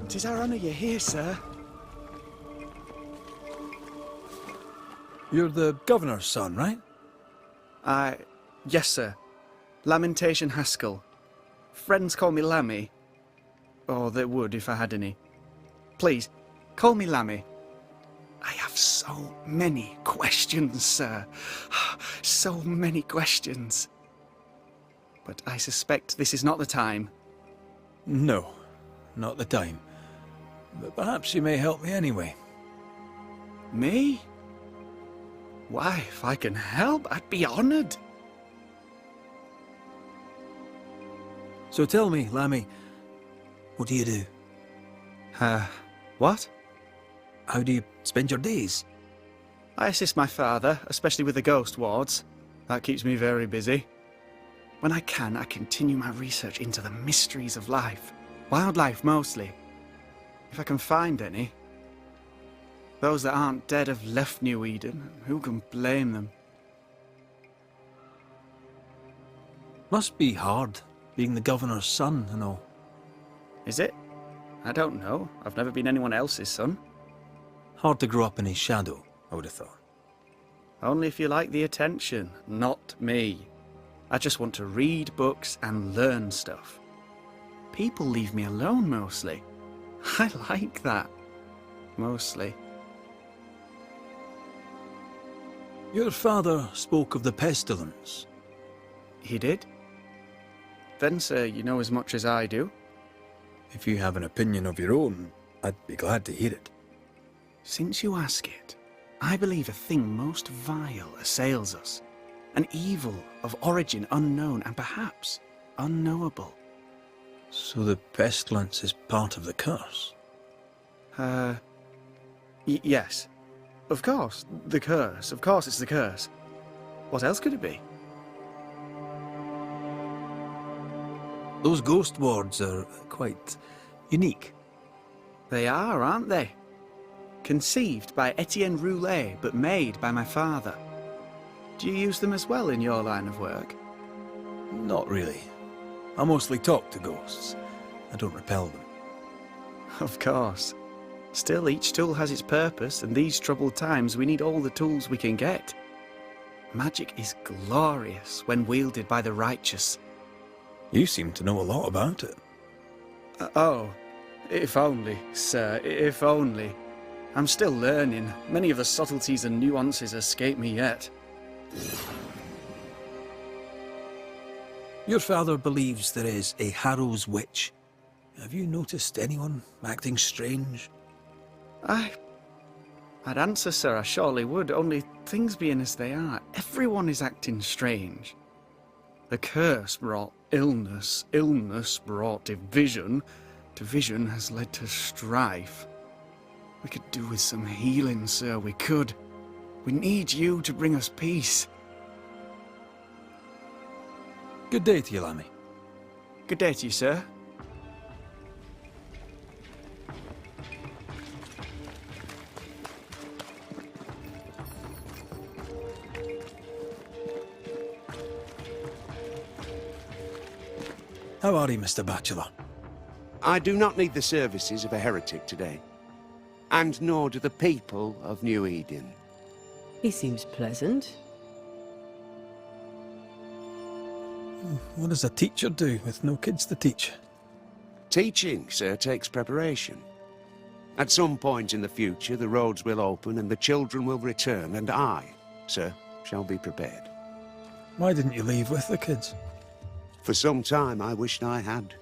'Tis our honour you're here, sir. You're the governor's son, right? Yes, sir. Lamentation Haskell. Friends call me Lammy. Or they would if I had any. Please, call me Lammy. I have so many questions, sir. So many questions. But I suspect this is not the time. No, not the time. But perhaps you may help me anyway. Me? Why, if I can help, I'd be honoured. So tell me, Lammy, what do you do? What? How do you spend your days? I assist my father, especially with the ghost wards. That keeps me very busy. When I can, I continue my research into the mysteries of life. Wildlife, mostly. If I can find any. Those that aren't dead have left New Eden. Who can blame them? Must be hard, being the governor's son and all. Is it? I don't know. I've never been anyone else's son. Hard to grow up in his shadow, I would have thought. Only if you like the attention, not me. I just want to read books and learn stuff. People leave me alone, mostly. I like that. Mostly. Your father spoke of the pestilence. He did? Then, sir, you know as much as I do. If you have an opinion of your own, I'd be glad to hear it. Since you ask it, I believe a thing most vile assails us. An evil of origin unknown and perhaps unknowable. So the pestilence is part of the curse? Yes. Of course, the curse. Of course it's the curse. What else could it be? Those ghost wards are quite unique. They are, aren't they? Conceived by Etienne Roulet, but made by my father. Do you use them as well in your line of work? Not really. I mostly talk to ghosts. I don't repel them. Of course. Still, each tool has its purpose, and these troubled times we need all the tools we can get. Magic is glorious when wielded by the righteous. You seem to know a lot about it. Oh, if only, sir, if only. I'm still learning. Many of the subtleties and nuances escape me yet. Your father believes there is a Harrow's witch. Have you noticed anyone acting strange? I'd answer, sir, I surely would, only things being as they are, everyone is acting strange. The curse brought illness, illness brought division, division has led to strife. We could do with some healing, sir, we could. We need you to bring us peace. Good day to you, Lammy. Good day to you, sir. How are you, Mr. Bachelor? I do not need the services of a heretic today. And nor do the people of New Eden. He seems pleasant. What does a teacher do with no kids to teach? Teaching, sir, takes preparation. At some point in the future, the roads will open and the children will return, and I, sir, shall be prepared. Why didn't you leave with the kids? For some time I wished I had.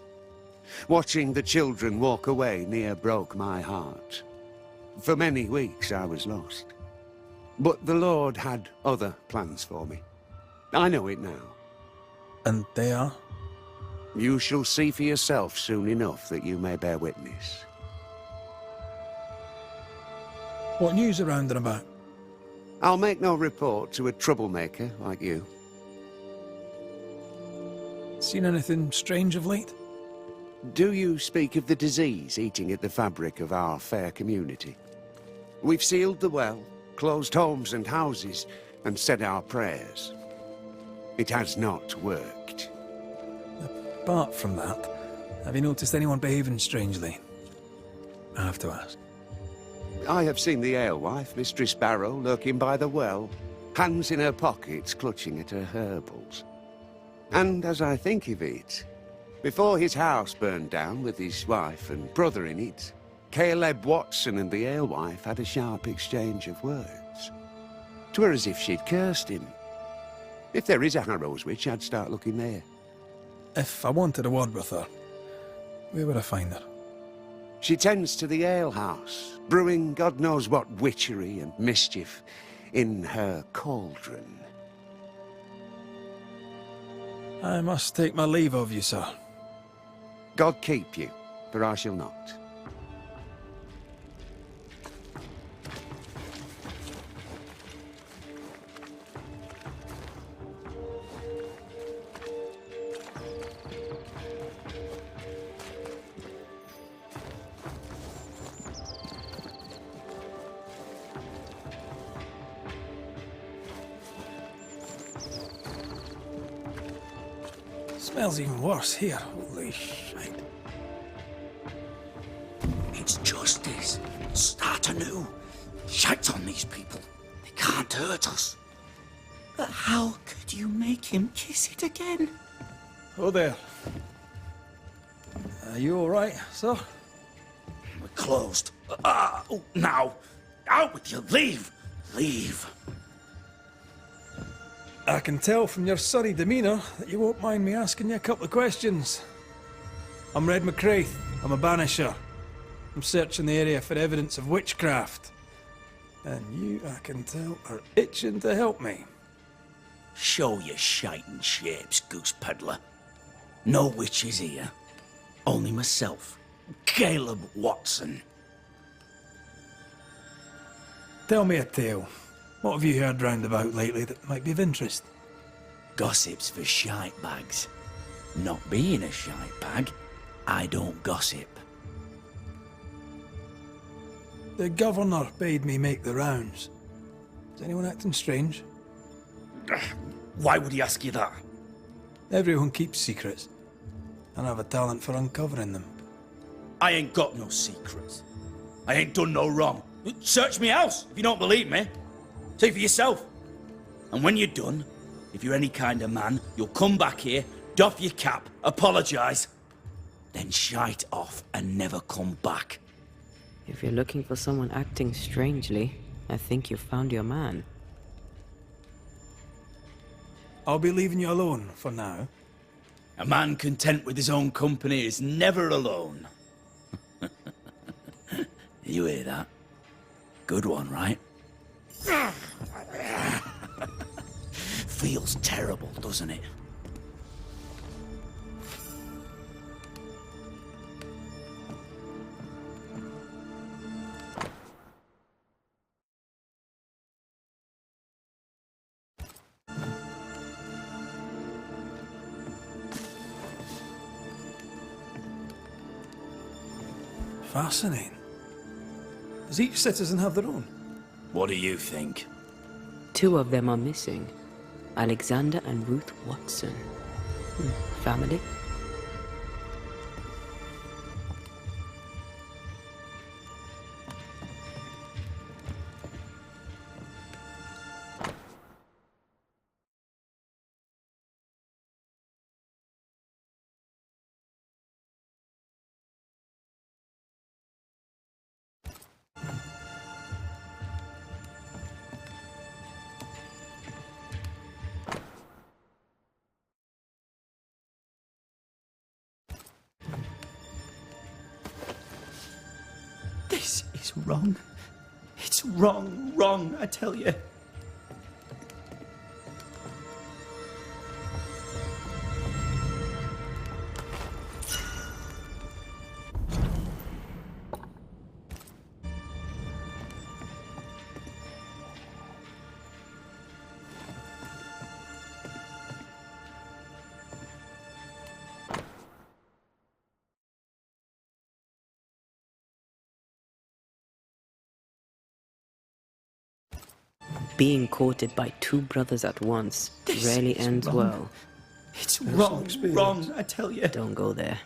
Watching the children walk away near broke my heart. For many weeks I was lost. But the Lord had other plans for me. I know it now. And they are? You shall see for yourself soon enough that you may bear witness. What news around and about? I'll make no report to a troublemaker like you. Seen anything strange of late? Do you speak of the disease eating at the fabric of our fair community? We've sealed the well, closed homes and houses, and said our prayers. It has not worked. Apart from that, have you noticed anyone behaving strangely? I have to ask. I have seen the alewife, Mistress Barrow, lurking by the well, hands in her pockets, clutching at her herbals. And as I think of it, before his house burned down with his wife and brother in it, Caleb Watson and the alewife had a sharp exchange of words. 'Twere as if she'd cursed him. If there is a Harrow's witch, I'd start looking there. If I wanted a word with her, where would I find her? She tends to the alehouse, brewing God knows what witchery and mischief in her cauldron. I must take my leave of you, sir. God keep you, for I shall not. Smells even worse here. Holy shit. It's justice. Start anew. Shite on these people. They can't hurt us. But how could you make him kiss it again? Oh there. Are you alright, sir? We're closed. Now. Out with you. Leave. Leave. I can tell from your surly demeanour that you won't mind me asking you a couple of questions. I'm Red McCraith. I'm a banisher. I'm searching the area for evidence of witchcraft. And you, I can tell, are itching to help me. Show your shiting shapes, goose peddler. No witches here. Only myself, Caleb Watson. Tell me a tale. What have you heard round about lately that might be of interest? Gossip's for shite bags. Not being a shite bag, I don't gossip. The governor bade me make the rounds. Is anyone acting strange? Why would he ask you that? Everyone keeps secrets, and I have a talent for uncovering them. I ain't got no secrets. I ain't done no wrong. Search me house if you don't believe me. See for yourself. And when you're done, if you're any kind of man, you'll come back here, doff your cap, apologise, then shite off and never come back. If you're looking for someone acting strangely, I think you've found your man. I'll be leaving you alone for now. A man content with his own company is never alone. You hear that? Good one, right? Feels terrible, doesn't it? Fascinating. Does each citizen have their own? What do you think? 2 of them are missing. Alexander and Ruth Watson. Family? This is wrong. It's wrong, I tell you. Being courted by 2 brothers at once rarely ends wrong. well. It's wrong, I tell you. Don't go there.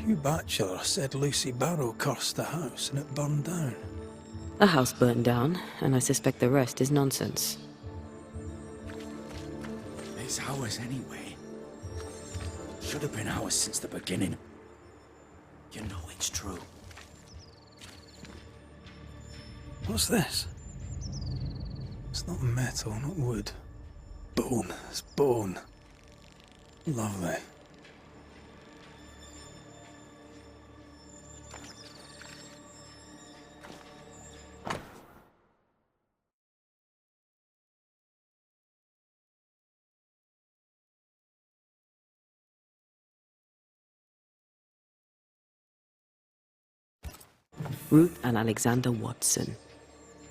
You bachelor said Lucy Barrow cursed the house and it burned down. A house burned down, and I suspect the rest is nonsense. It's ours anyway. Should have been ours since the beginning. You know it's true. What's this? It's not metal, not wood. Bone. It's bone. Lovely. Ruth and Alexander Watson,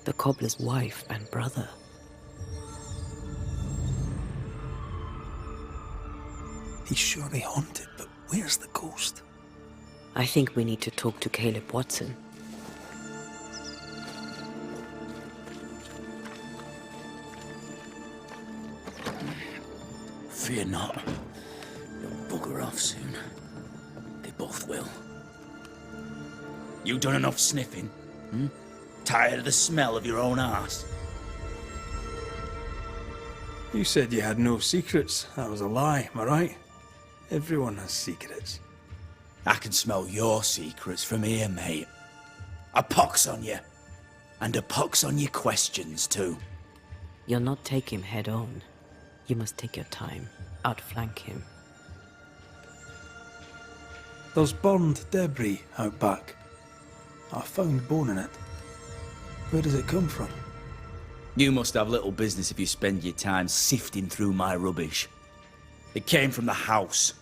the cobbler's wife and brother. He's surely haunted, but where's the ghost? I think we need to talk to Caleb Watson. Fear not. You'll bugger off soon. They both will. You done enough sniffing? Hmm? Tired of the smell of your own arse? You said you had no secrets. That was a lie, am I right? Everyone has secrets. I can smell your secrets from here, mate. A pox on you. And a pox on your questions, too. You'll not take him head on. You must take your time, outflank him. There's burned debris out back. I found bone in it. Where does it come from? You must have little business if you spend your time sifting through my rubbish. It came from the house.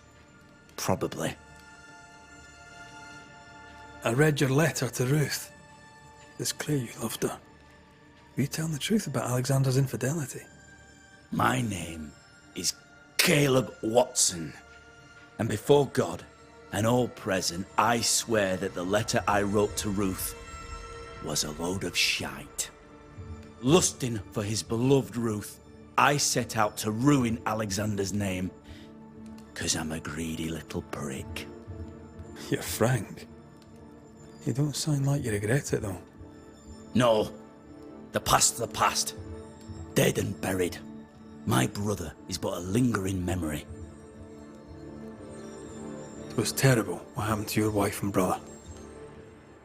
Probably. I read your letter to Ruth. It's clear you loved her. Were you telling the truth about Alexander's infidelity? My name is Caleb Watson. And before God and all present, I swear that the letter I wrote to Ruth was a load of shite. Lusting for his beloved Ruth, I set out to ruin Alexander's name, 'cause I'm a greedy little prick. You're frank. You don't sound like you regret it, though. No, the past's the past. Dead and buried. My brother is but a lingering memory. It was terrible what happened to your wife and brother.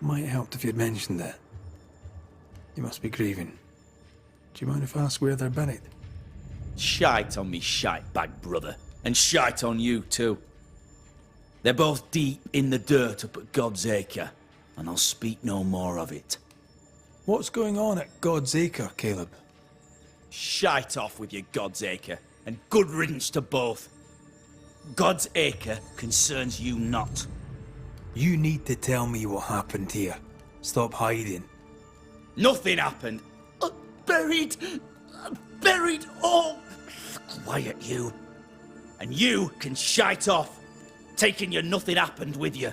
Might have helped if you'd mentioned it. You must be grieving. Do you mind if I ask where they're buried? Shite on me shite bag brother, and shite on you too. They're both deep in the dirt up at God's Acre, and I'll speak no more of it. What's going on at God's Acre, Caleb? Shite off with your God's Acre, and good riddance to both. God's Acre concerns you not. You need to tell me what happened here. Stop hiding. Nothing happened. Buried. Buried. Oh, quiet you. And you can shite off, taking your nothing happened with you.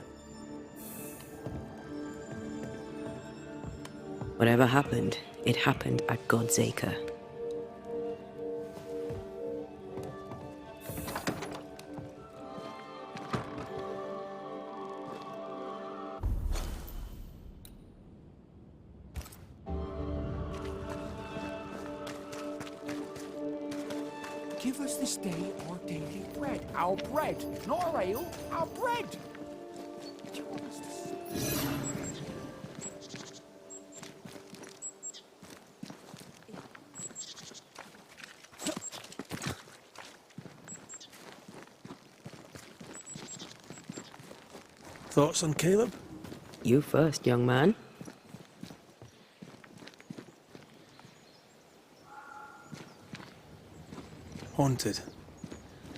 Whatever happened, it happened at God's Acre. Give us this day our daily bread. Our bread, not our ale, our bread. Do you want us to see? Thoughts on Caleb? You first, young man. Haunted.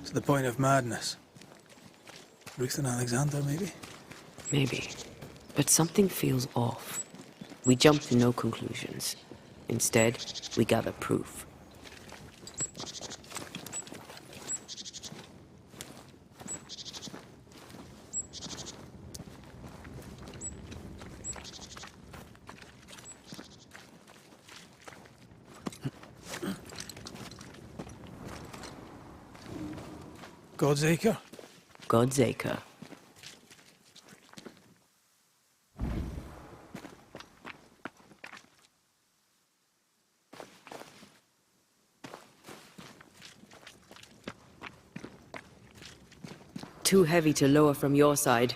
To the point of madness. Ruth and Alexander, maybe? Maybe. But something feels off. We jump to no conclusions. Instead, we gather proof. God's Acre? God's Acre. too heavy to lower from your side.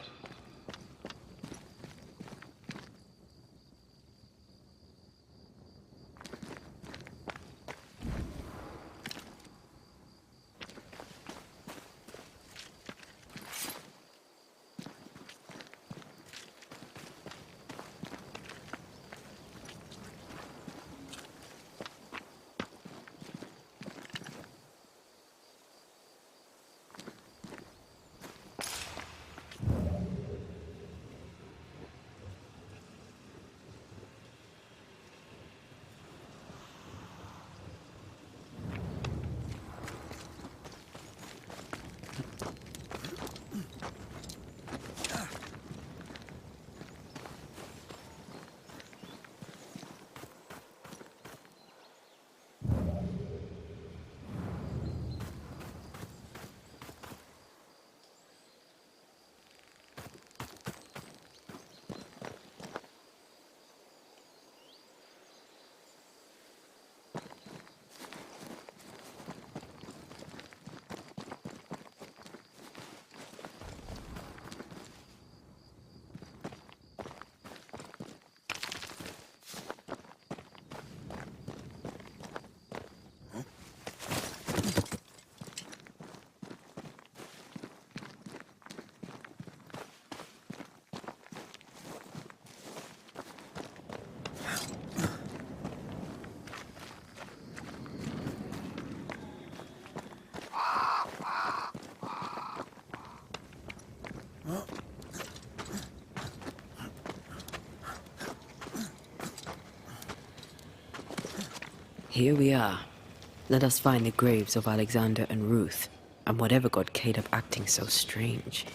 Here we are. Let us find the graves of Alexander and Ruth, and whatever got Caleb acting so strange.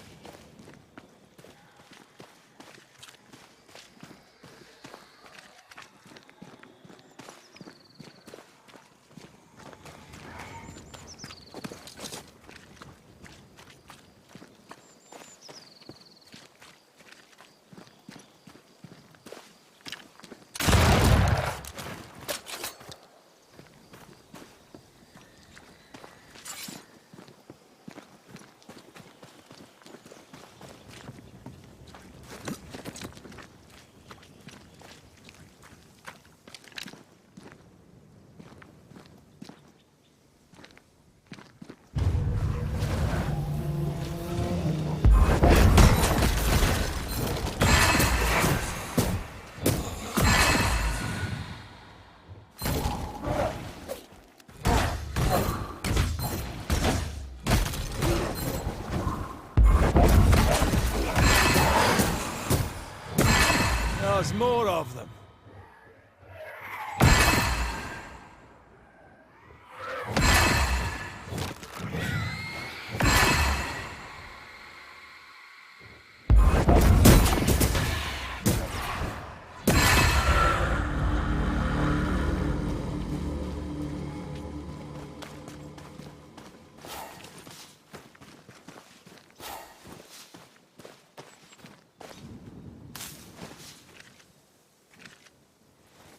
There's more of them.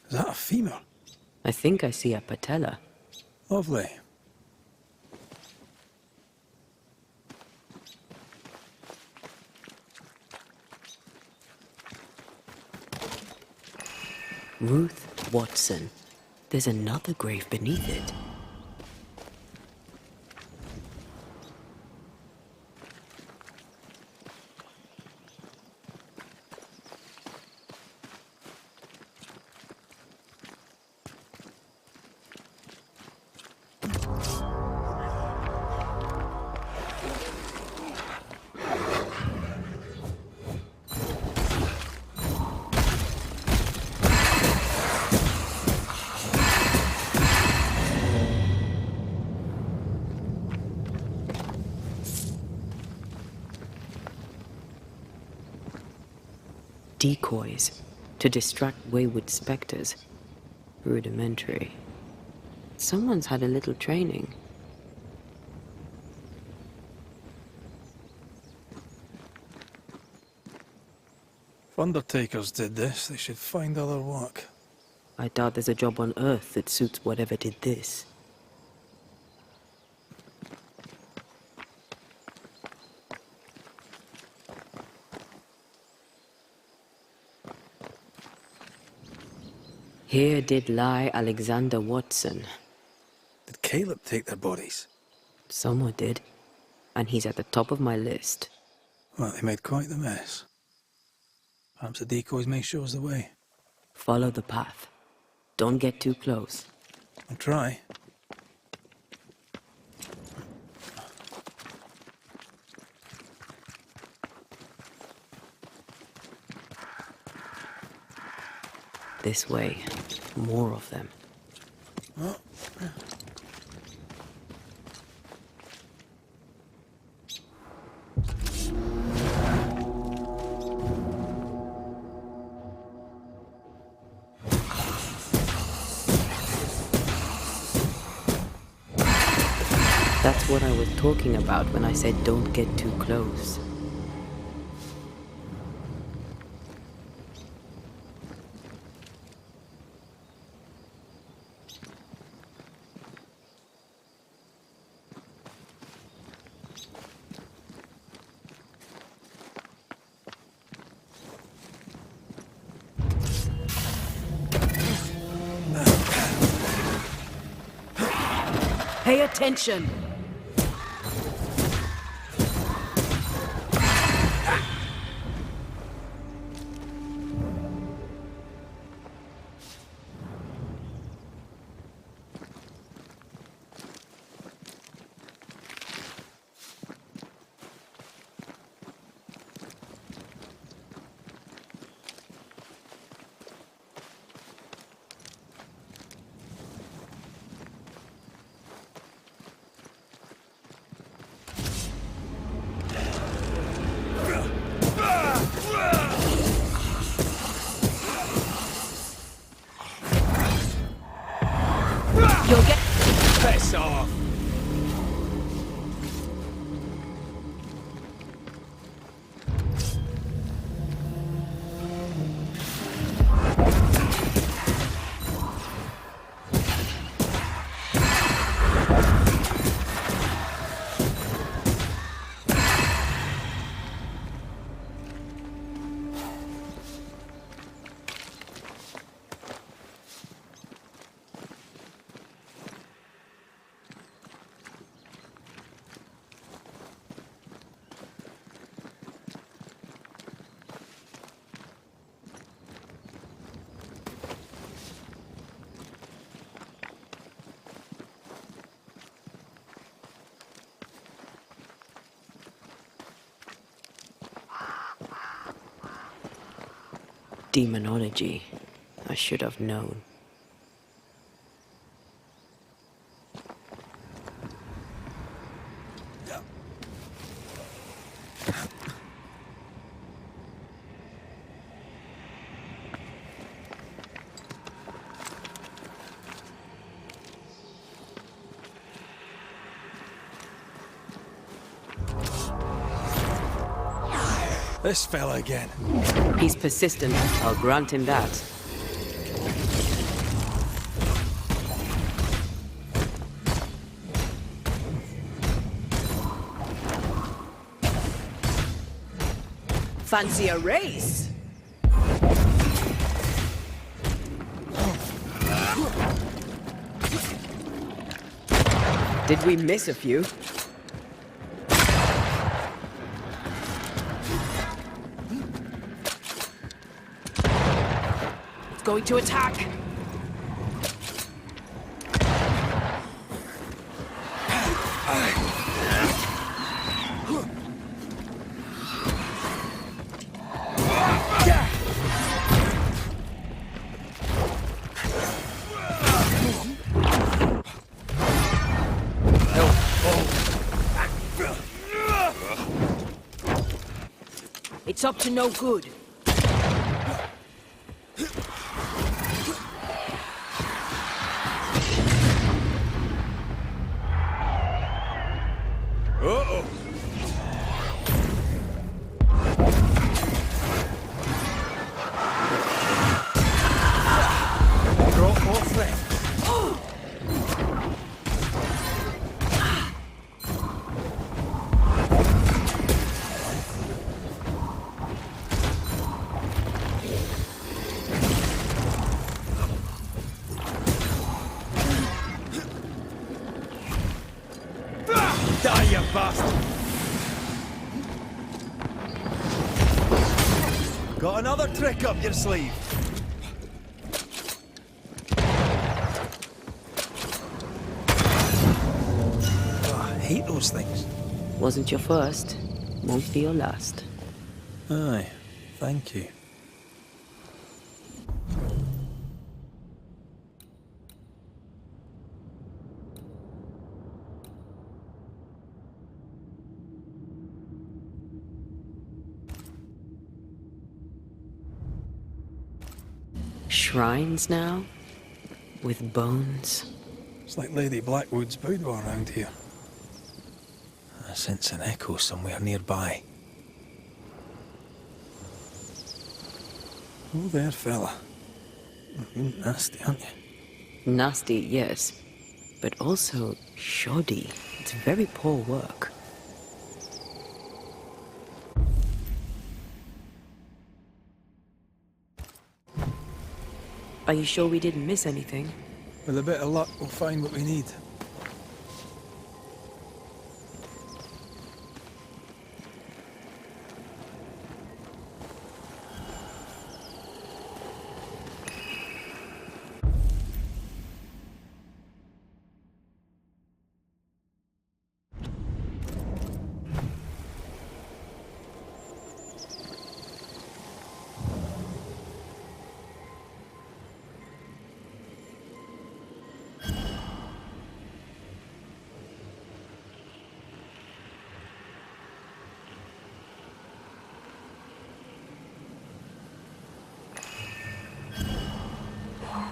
Is that a femur? I think I see a patella. Lovely. Ruth Watson. There's another grave beneath it. Decoys to distract wayward specters. Rudimentary. Someone's had a little training. If undertakers did this, they should find other work. I doubt there's a job on Earth that suits whatever did this. Here did lie Alexander Watson. Did Caleb take their bodies? Someone did. And he's at the top of my list. Well, they made quite the mess. Perhaps the decoys may show us the way. Follow the path. Don't get too close. I'll try. This way. More of them. Oh. That's what I was talking about when I said don't get too close. Pay attention! You'll get... Piss off! Demonology. I should have known. This fella again. He's persistent. I'll grant him that. Fancy a race? Did we miss a few? Going to attack! It's up to no good. another trick up your sleeve. Oh, I hate those things. Wasn't your first, won't be your last. Aye, thank you. Shrines now? With bones? It's like Lady Blackwood's boudoir around here. I sense an echo somewhere nearby. Oh there, fella. You're nasty, aren't you? Nasty, yes. But also shoddy. It's very poor work. Are you sure we didn't miss anything? With a bit of luck, we'll find what we need.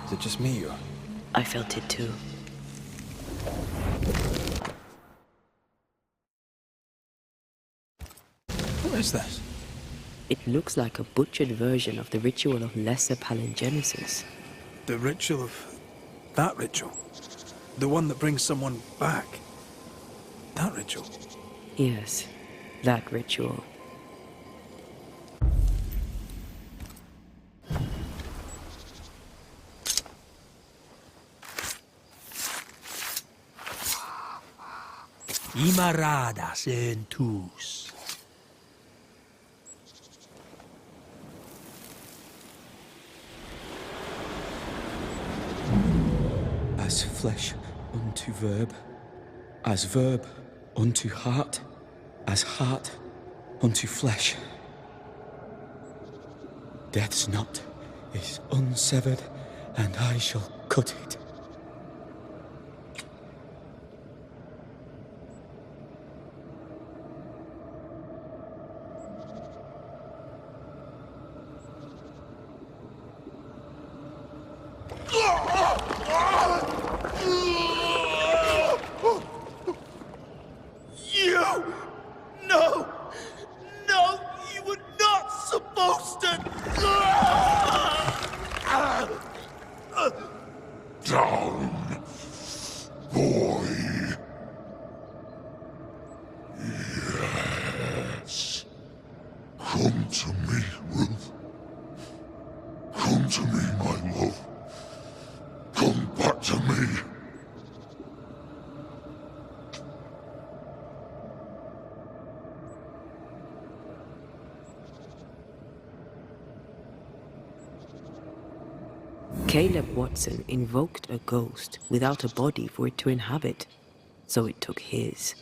Is it just me, or? I felt it too. What is this? It looks like a butchered version of the ritual of Lesser Palingenesis. The ritual of... that ritual? The one that brings someone back? That ritual? Yes, that ritual. Imaradas en tus. As flesh unto verb, as verb unto heart, as heart unto flesh. Death's knot is unsevered, and I shall cut it. Down, boy. Yes. Come to me, Ruth. Come to me, my love. Come back to me. Caleb Watson invoked a ghost without a body for it to inhabit, so it took his.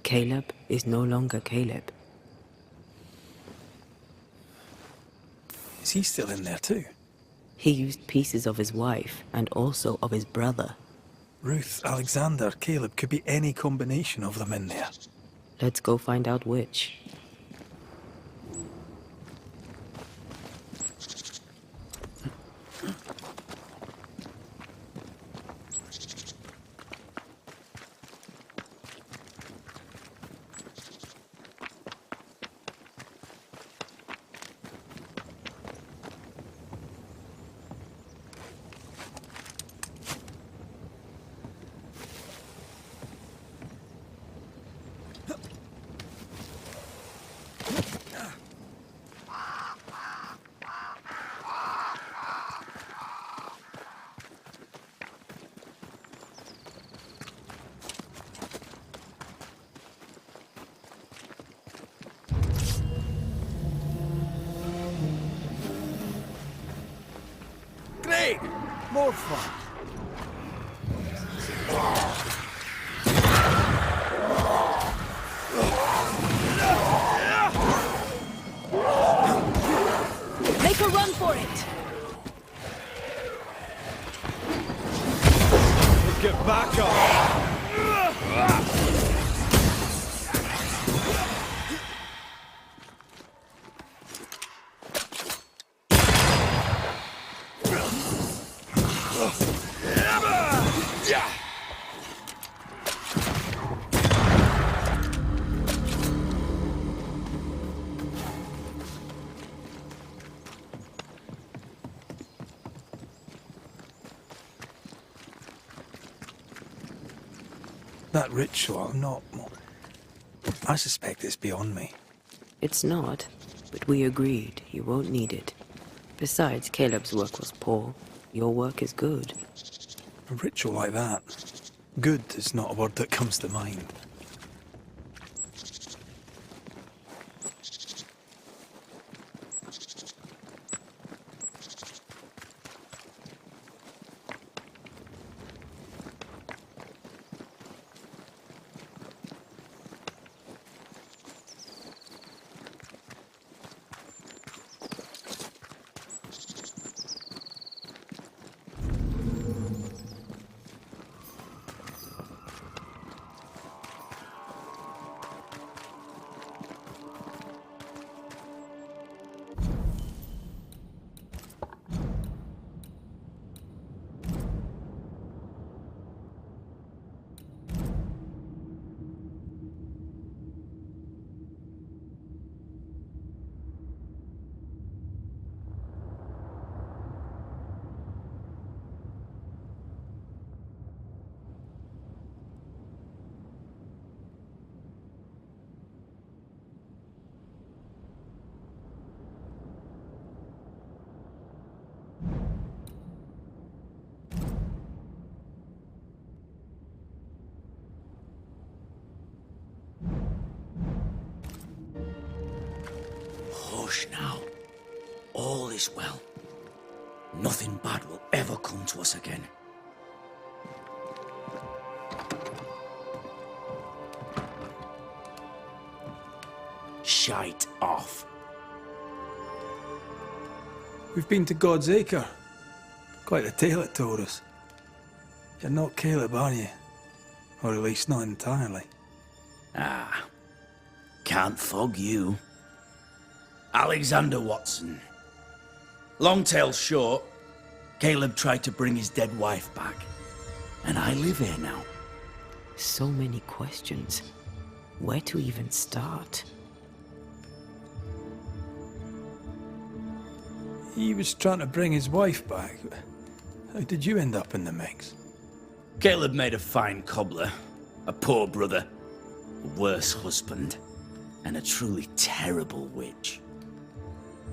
Caleb is no longer Caleb. Is he still in there too? He used pieces of his wife and also of his brother. Ruth, Alexander, Caleb, could be any combination of them in there. Let's go find out which. Hey! More fun. Make a run for it! Get back up! That ritual, I suspect it's beyond me. It's not, but we agreed you won't need it. Besides, Caleb's work was poor. Your work is good. A ritual like that, good is not a word that comes to mind. Hush now. All is well. Nothing bad will ever come to us again. Shite off. We've been to God's Acre. Quite a tale it told us. You're not Caleb, are you? Or at least not entirely. Ah. Can't fog you. Alexander Watson. Long tale short, Caleb tried to bring his dead wife back. And I live here now. So many questions. Where to even start? He was trying to bring his wife back. How did you end up in the mix? Caleb made a fine cobbler, a poor brother, a worse husband, and a truly terrible witch.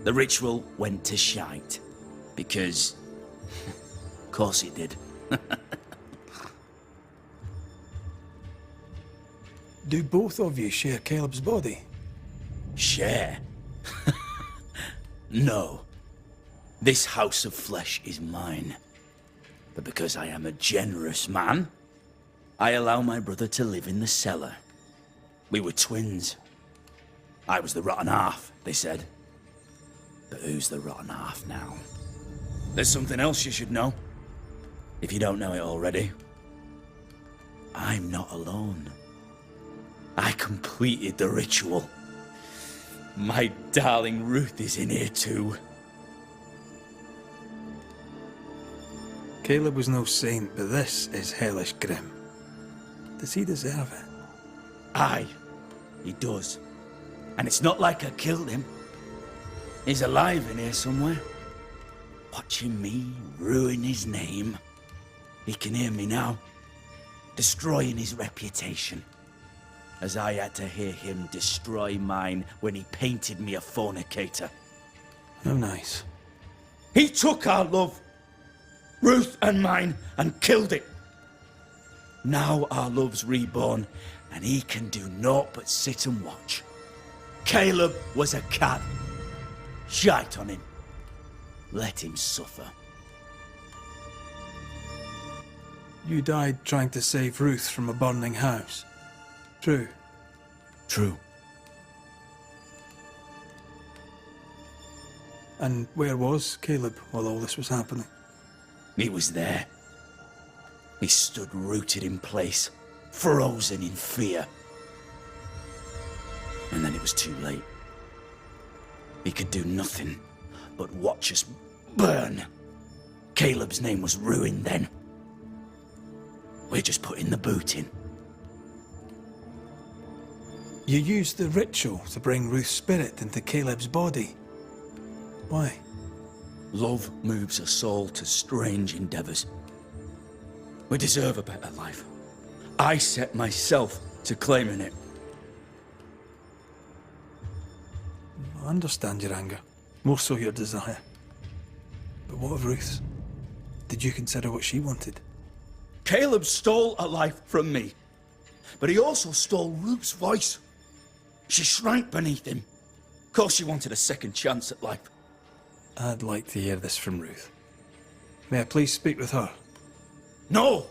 The ritual went to shite, because... of course it did. Do both of you share Caleb's body? Share? No. This house of flesh is mine. But because I am a generous man, I allow my brother to live in the cellar. We were twins. I was the rotten half, they said. But who's the rotten half now? There's something else you should know. If you don't know it already. I'm not alone. I completed the ritual. My darling Ruth is in here too. Caleb was no saint, but this is hellish grim. Does he deserve it? Aye, he does. And it's not like I killed him. He's alive in here somewhere. Watching me ruin his name. He can hear me now. Destroying his reputation. As I had to hear him destroy mine when he painted me a fornicator. Oh, nice. He took our love, Ruth and mine, and killed it. Now our love's reborn, and he can do naught but sit and watch. Caleb was a cad. Shite on him. Let him suffer. You died trying to save Ruth from a burning house. True. True. And where was Caleb while all this was happening? He was there. He stood rooted in place, frozen in fear. And then it was too late. He could do nothing but watch us burn. Caleb's name was ruined then. We're just putting the boot in. You used the ritual to bring Ruth's spirit into Caleb's body. Why? Love moves a soul to strange endeavors. We deserve a better life. I set myself to claiming it. I understand your anger, more so your desire. But what of Ruth's? Did you consider what she wanted? Caleb stole a life from me, but he also stole Ruth's voice. She shrank beneath him. Of course she wanted a second chance at life. I'd like to hear this from Ruth. May I please speak with her? No!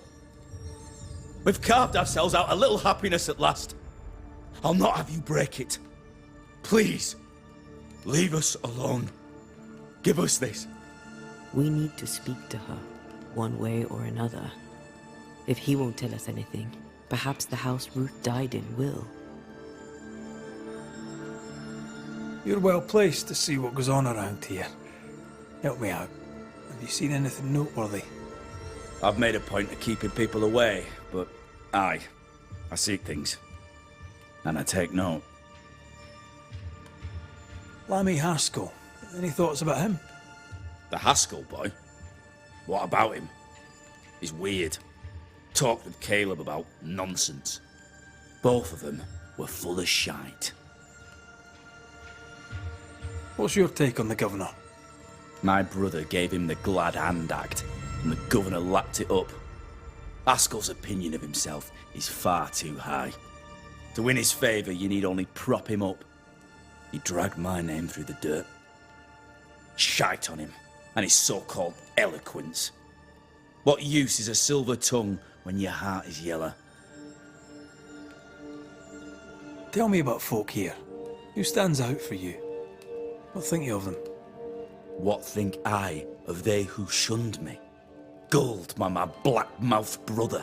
We've carved ourselves out a little happiness at last. I'll not have you break it. Please, leave us alone. Give us this. We need to speak to her, one way or another. If he won't tell us anything, perhaps the house Ruth died in will. You're well placed to see what goes on around here. Help me out. Have you seen anything noteworthy? I've made a point of keeping people away, but I seek things. And I take note. Lammy Haskell. Any thoughts about him? The Haskell boy? What about him? He's weird. Talked with Caleb about nonsense. Both of them were full of shite. What's your take on the governor? My brother gave him the glad hand act, and the governor lapped it up. Haskell's opinion of himself is far too high. To win his favour, you need only prop him up. He dragged my name through the dirt. Shite on him, and his so-called eloquence. What use is a silver tongue when your heart is yellow? Tell me about folk here. Who stands out for you? What think you of them? What think I of they who shunned me, gulled by my black-mouthed brother?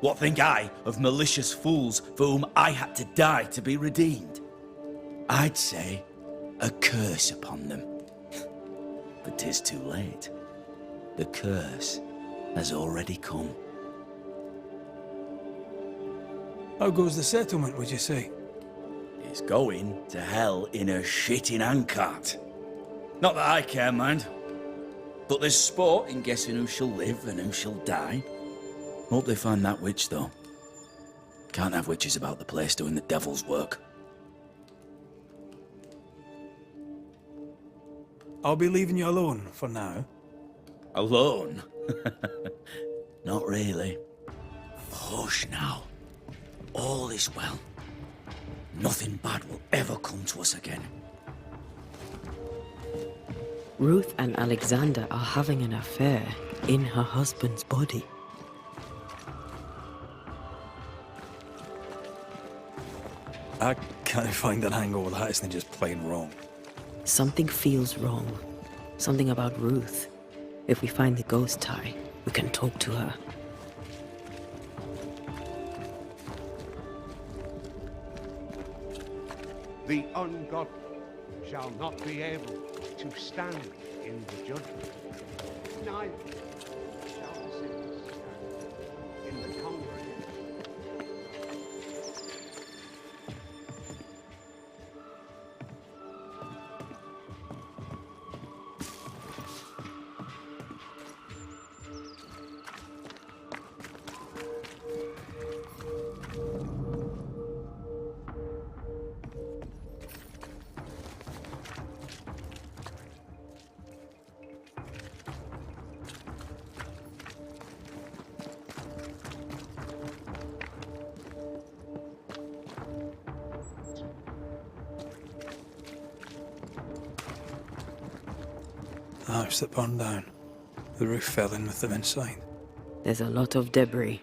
What think I of malicious fools for whom I had to die to be redeemed? I'd say a curse upon them. But 'tis too late. The curse has already come. How goes the settlement, would you say? It's going to hell in a shitting handcart. Not that I care, mind. But there's sport in guessing who shall live and who shall die. Hope they find that witch, though. Can't have witches about the place doing the devil's work. I'll be leaving you alone for now. Alone? Not really. Hush now. All is well. Nothing bad will ever come to us again. Ruth and Alexander are having an affair in her husband's body. I can't find an angle with that, isn't it just plain wrong? Something feels wrong. Something about Ruth. If we find the ghost tie, we can talk to her. The ungodly shall not be able to stand in the judgment. Neither shall the sinners stand in the congregation. The house that burned down. The roof fell in with them inside. There's a lot of debris.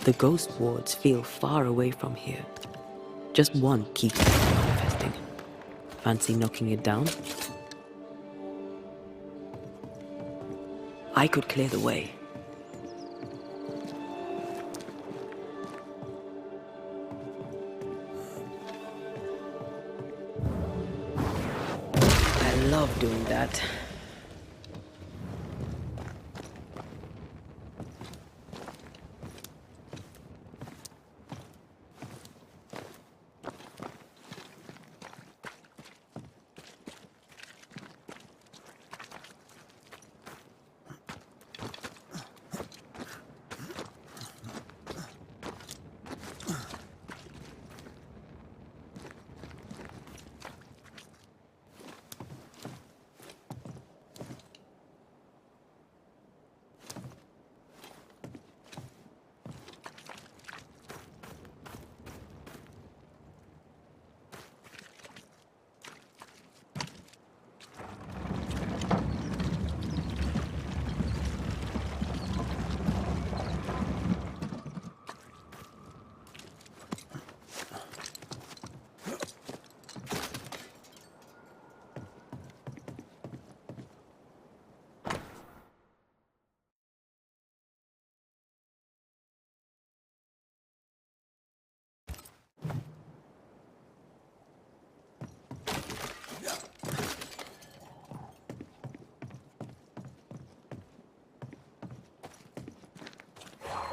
The ghost wards feel far away from here. Just one keeps manifesting. Fancy knocking it down? I could clear the way. I love doing that.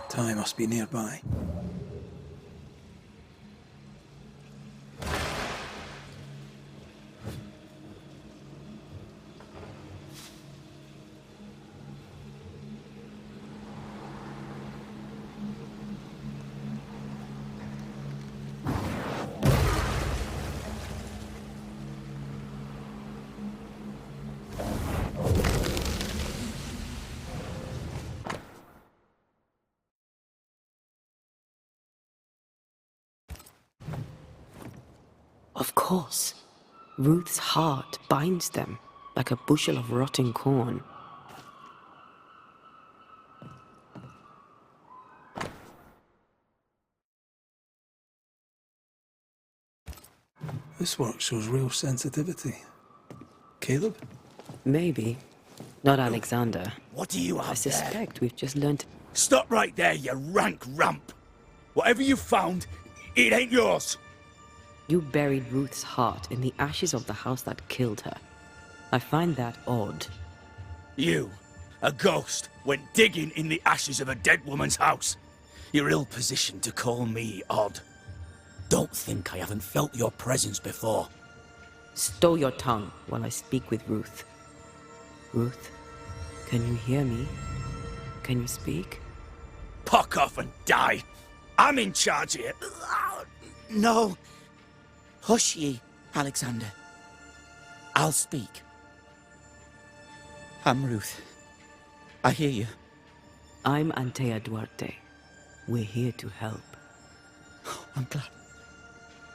Ty must be nearby. Of course. Ruth's heart binds them like a bushel of rotting corn. This work shows real sensitivity. Caleb? Maybe. Not Alexander. What do you I have there? suspect we've just learned. Stop right there, you rank ramp. Whatever you found, it ain't yours. You buried Ruth's heart in the ashes of the house that killed her. I find that odd. You, a ghost, went digging in the ashes of a dead woman's house. You're ill-positioned to call me odd. Don't think I haven't felt your presence before. Stow your tongue while I speak with Ruth. Ruth, can you hear me? Can you speak? Puck off and die. I'm in charge here. No. Hush ye, Alexander. I'll speak. I'm Ruth. I hear you. I'm Antea Duarte. We're here to help. I'm glad.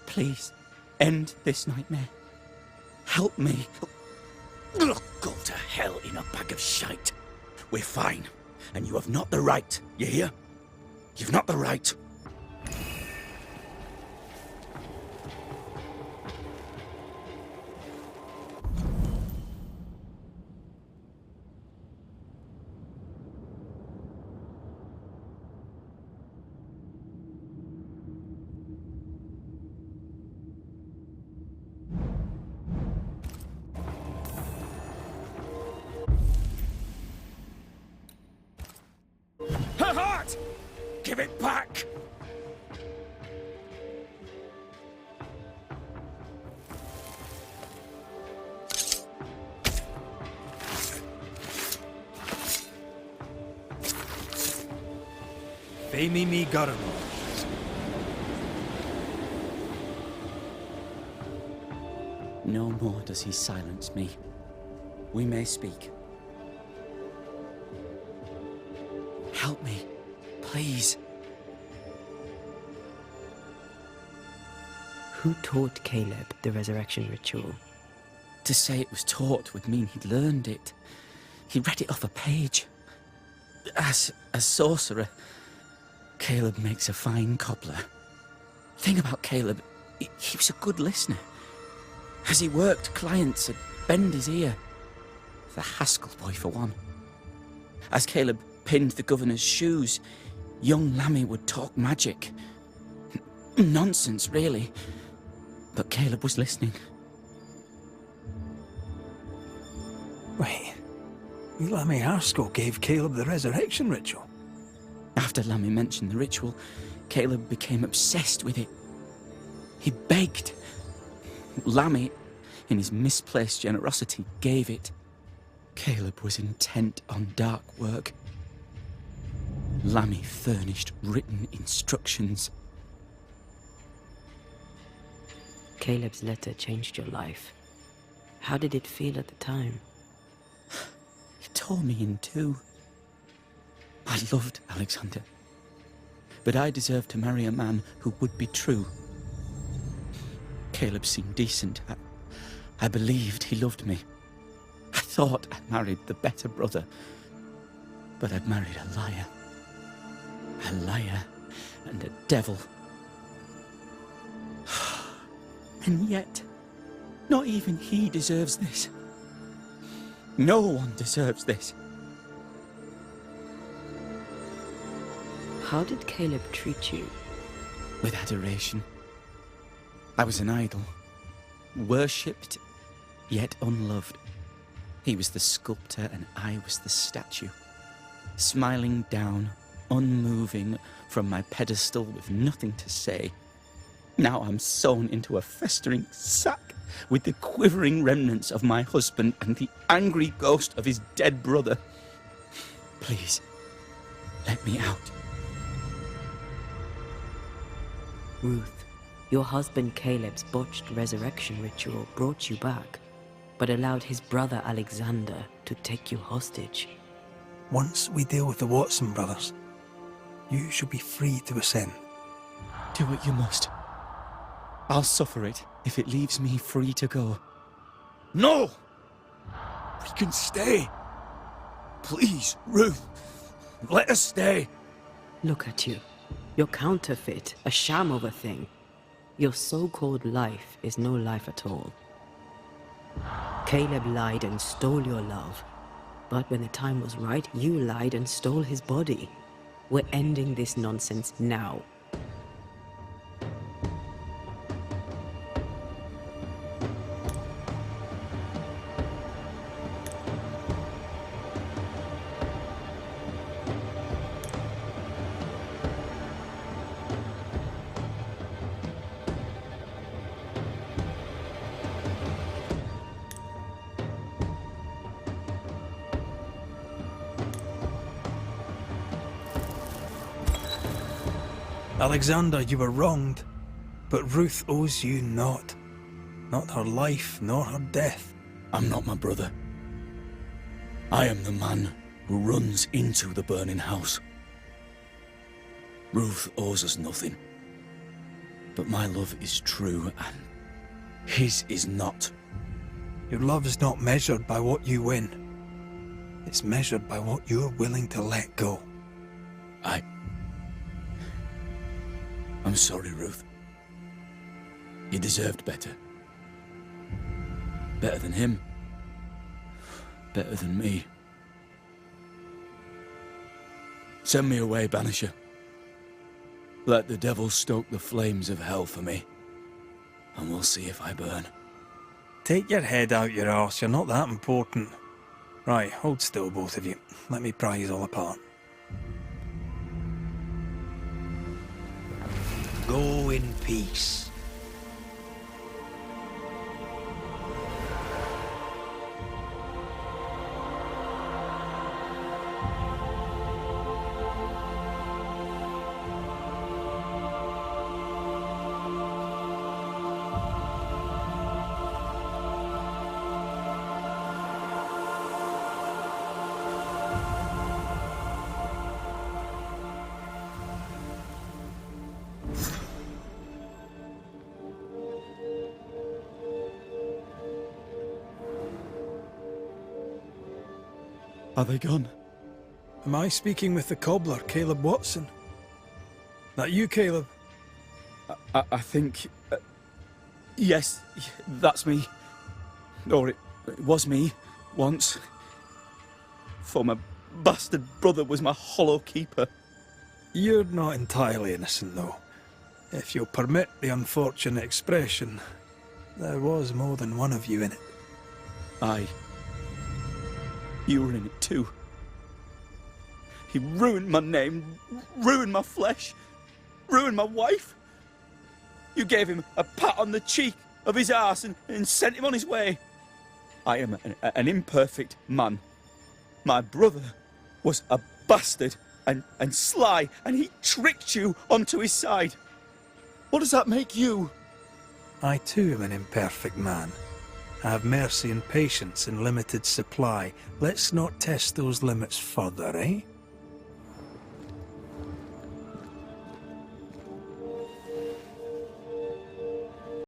Please, end this nightmare. Help me. Go to hell in a bag of shite. We're fine, and you have not the right, you hear? You've not the right. give it back! Fami me Gurren. No more does he silence me. We may speak. Help me, please. Who taught Caleb the resurrection ritual? To say it was taught would mean he'd learned it. He read it off a page. As a sorcerer, Caleb makes a fine cobbler. Thing about Caleb, he was a good listener. As he worked, clients would bend his ear. The Haskell boy, for one. As Caleb pinned the governor's shoes, young Lammy would talk magic. Nonsense, really. But Caleb was listening. Wait, Lammy Haskell gave Caleb the resurrection ritual? After Lammy mentioned the ritual, Caleb became obsessed with it. He begged. Lammy, in his misplaced generosity, gave it. Caleb was intent on dark work. Lammy furnished written instructions. Caleb's letter changed your life. How did it feel at the time? It tore me in two. I loved Alexander, but I deserved to marry a man who would be true. Caleb seemed decent. I believed he loved me. I thought I married the better brother, but I'd married a liar. A liar and a devil. And yet, not even he deserves this. No one deserves this. How did Caleb treat you? With adoration. I was an idol, worshipped, yet unloved. He was the sculptor and I was the statue, smiling down, unmoving from my pedestal with nothing to say. Now I'm sewn into a festering sack with the quivering remnants of my husband and the angry ghost of his dead brother. Please, let me out. Ruth, your husband Caleb's botched resurrection ritual brought you back, but allowed his brother Alexander to take you hostage. Once we deal with the Watson brothers, you shall be free to ascend. Do what you must. I'll suffer it if it leaves me free to go. No! We can stay. Please, Ruth. Let us stay. Look at you. You're counterfeit, a sham of a thing. Your so-called life is no life at all. Caleb lied and stole your love. But when the time was right, you lied and stole his body. We're ending this nonsense now. Alexander, you were wronged, but Ruth owes you naught. Not her life, nor her death. I'm not my brother. I am the man who runs into the burning house. Ruth owes us nothing. But my love is true, and his is not. Your love is not measured by what you win. It's measured by what you're willing to let go. I'm sorry, Ruth. You deserved better. Better than him. Better than me. Send me away, Banisher. Let the devil stoke the flames of hell for me, and we'll see if I burn. Take your head out your arse, you're not that important. Right, hold still, both of you. Let me pry you all apart. Go in peace. Are they gone? Am I speaking with the cobbler, Caleb Watson? That you, Caleb? I think... yes, that's me. Or it was me, once. For my bastard brother was my hollow keeper. You're not entirely innocent, though. If you'll permit the unfortunate expression, there was more than one of you in it. Aye. You were in it too. He ruined my name, ruined my flesh, ruined my wife. You gave him a pat on the cheek of his arse and sent him on his way. I am an imperfect man. My brother was a bastard and sly, and he tricked you onto his side. What does that make you? I too am an imperfect man. I have mercy and patience in limited supply. Let's not test those limits further, eh?